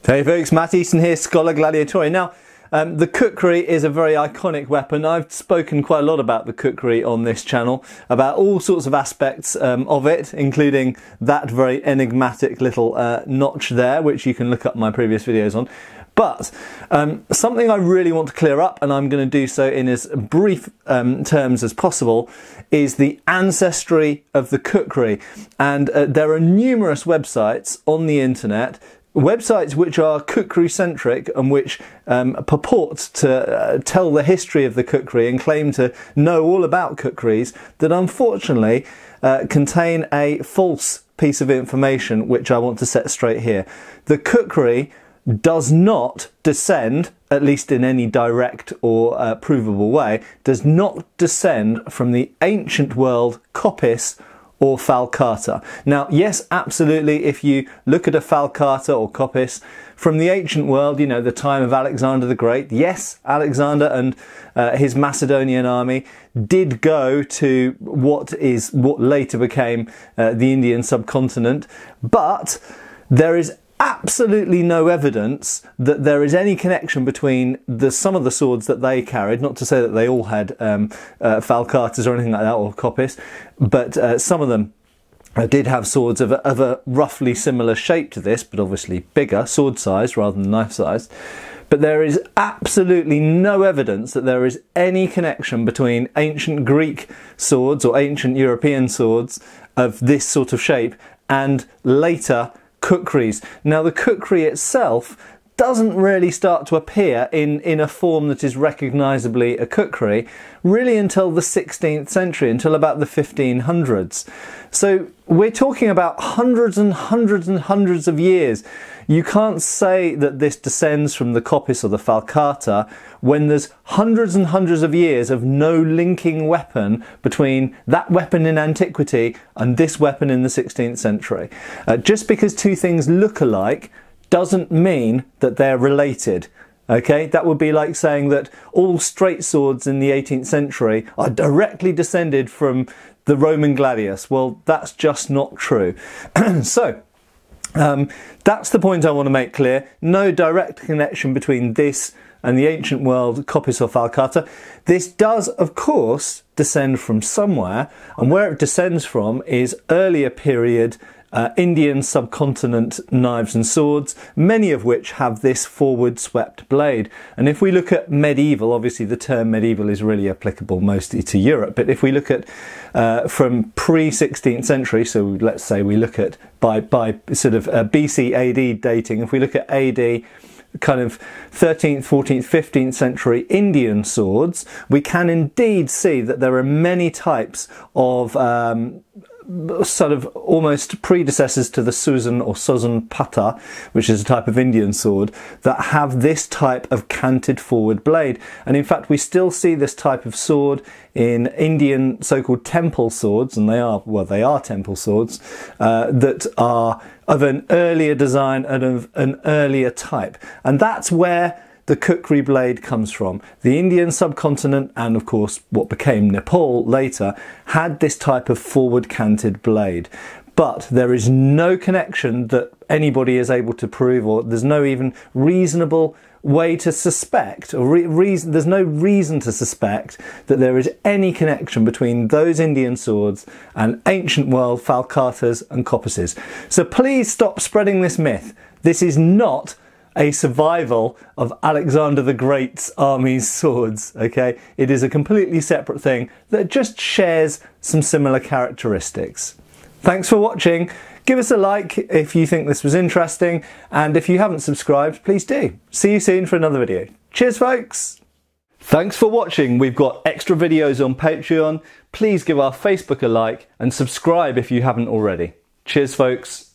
Hey folks, Matt Easton here, Scholar Gladiatorian. Now, the kukri is a very iconic weapon. I've spoken quite a lot about the kukri on this channel, about all sorts of aspects of it, including that very enigmatic little notch there, which you can look up my previous videos on. But something I really want to clear up, and I'm going to do so in as brief terms as possible, is the ancestry of the kukri. And there are numerous websites on the internet, websites which are kukri-centric and which purport to tell the history of the kukri and claim to know all about kukris, that unfortunately contain a false piece of information which I want to set straight here. The kukri does not descend, at least in any direct or provable way, does not descend from the ancient world Kopis or Falcata. Now, yes, absolutely, if you look at a Falcata or Kopis from the ancient world, you know, the time of Alexander the Great, yes, Alexander and his Macedonian army did go to what later became the Indian subcontinent, but there is absolutely no evidence that there is any connection between some of the swords that they carried, not to say that they all had falcatas or anything like that, or Kopis, but some of them did have swords of a roughly similar shape to this, but obviously bigger, sword size rather than knife size. But there is absolutely no evidence that there is any connection between ancient Greek swords or ancient European swords of this sort of shape and later kukris. Now, the kukri itself doesn't really start to appear in a form that is recognisably a kukri really until the 16th century, until about the 1500s. So we're talking about hundreds and hundreds and hundreds of years. You can't say that this descends from the Kopis or the Falcata when there's hundreds and hundreds of years of no linking weapon between that weapon in antiquity and this weapon in the 16th century. Just because two things look alike doesn't mean that they're related. Okay, that would be like saying that all straight swords in the 18th century are directly descended from the Roman gladius. Well, that's just not true. So, that's the point I want to make clear. No direct connection between this and the ancient world Kopis or Falcata. This does, of course, descend from somewhere, and where it descends from is earlier period Indian subcontinent knives and swords, many of which have this forward swept blade. And if we look at medieval, obviously the term medieval is really applicable mostly to Europe, but if we look at from pre-16th century, so let's say we look at by sort of BC AD dating, if we look at AD kind of 13th, 14th, 15th century Indian swords, we can indeed see that there are many types of sort of almost predecessors to the Suzan or Suzan Pata, which is a type of Indian sword, that have this type of canted forward blade. And in fact, we still see this type of sword in Indian so-called temple swords, and they are temple swords, that are of an earlier design and of an earlier type. And that's where the kukri blade comes from. The Indian subcontinent, and of course what became Nepal later, had this type of forward canted blade. But there is no connection that anybody is able to prove, or there's no even reasonable way to suspect, or there's no reason to suspect that there is any connection between those Indian swords and ancient world Falcatas and Kopises. So please stop spreading this myth. This is not a survival of Alexander the Great's army's swords, okay? It is a completely separate thing that just shares some similar characteristics. Thanks for watching. Give us a like if you think this was interesting, and if you haven't subscribed, please do. See you soon for another video. Cheers, folks! Thanks for watching. We've got extra videos on Patreon. Please give our Facebook a like and subscribe if you haven't already. Cheers, folks.